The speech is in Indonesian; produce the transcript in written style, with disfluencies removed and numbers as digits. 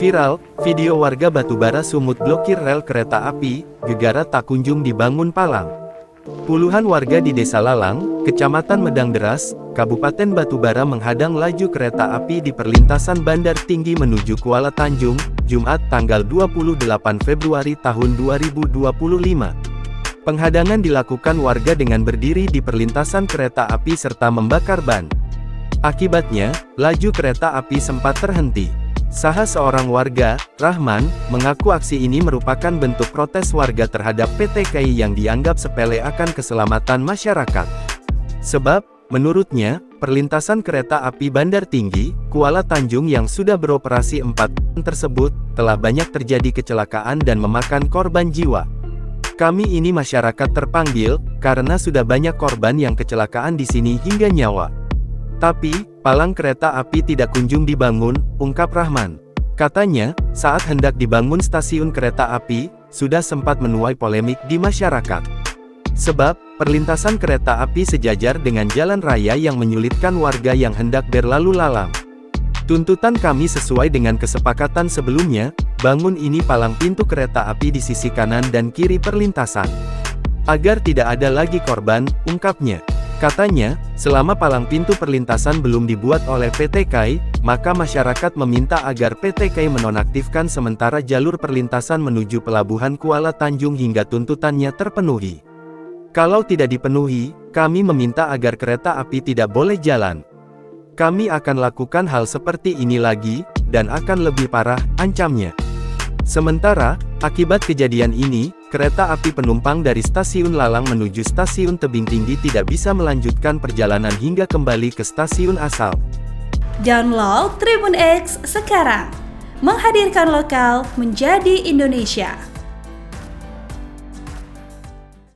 Viral, video warga Batubara Sumut blokir rel kereta api, gegara tak kunjung dibangun palang. Puluhan warga di Desa Lalang, Kecamatan Medang Deras, Kabupaten Batubara menghadang laju kereta api di perlintasan Bandar Tinggi menuju Kuala Tanjung, Jumat tanggal 28 Februari tahun 2025. Penghadangan dilakukan warga dengan berdiri di perlintasan kereta api serta membakar ban. Akibatnya, laju kereta api sempat terhenti. Salah seorang warga, Rahman, mengaku aksi ini merupakan bentuk protes warga terhadap PT KAI yang dianggap sepele akan keselamatan masyarakat. Sebab, menurutnya, perlintasan kereta api Bandar Tinggi, Kuala Tanjung yang sudah beroperasi 4 tahun tersebut, telah banyak terjadi kecelakaan dan memakan korban jiwa. Kami ini masyarakat terpanggil, karena sudah banyak korban yang kecelakaan di sini hingga nyawa. Tapi, palang kereta api tidak kunjung dibangun, ungkap Rahman. Katanya, saat hendak dibangun stasiun kereta api, sudah sempat menuai polemik di masyarakat. Sebab, perlintasan kereta api sejajar dengan jalan raya yang menyulitkan warga yang hendak berlalu lalang. Tuntutan kami sesuai dengan kesepakatan sebelumnya, bangun ini palang pintu kereta api di sisi kanan dan kiri perlintasan. Agar tidak ada lagi korban, ungkapnya. Katanya, selama palang pintu perlintasan belum dibuat oleh PT KAI, maka masyarakat meminta agar PT KAI menonaktifkan sementara jalur perlintasan menuju Pelabuhan Kuala Tanjung hingga tuntutannya terpenuhi. Kalau tidak dipenuhi, kami meminta agar kereta api tidak boleh jalan. Kami akan lakukan hal seperti ini lagi, dan akan lebih parah, ancamnya. Sementara, akibat kejadian ini, kereta api penumpang dari stasiun Lalang menuju stasiun Tebing Tinggi tidak bisa melanjutkan perjalanan hingga kembali ke stasiun asal. Download Tribun X sekarang, menghadirkan lokal menjadi Indonesia.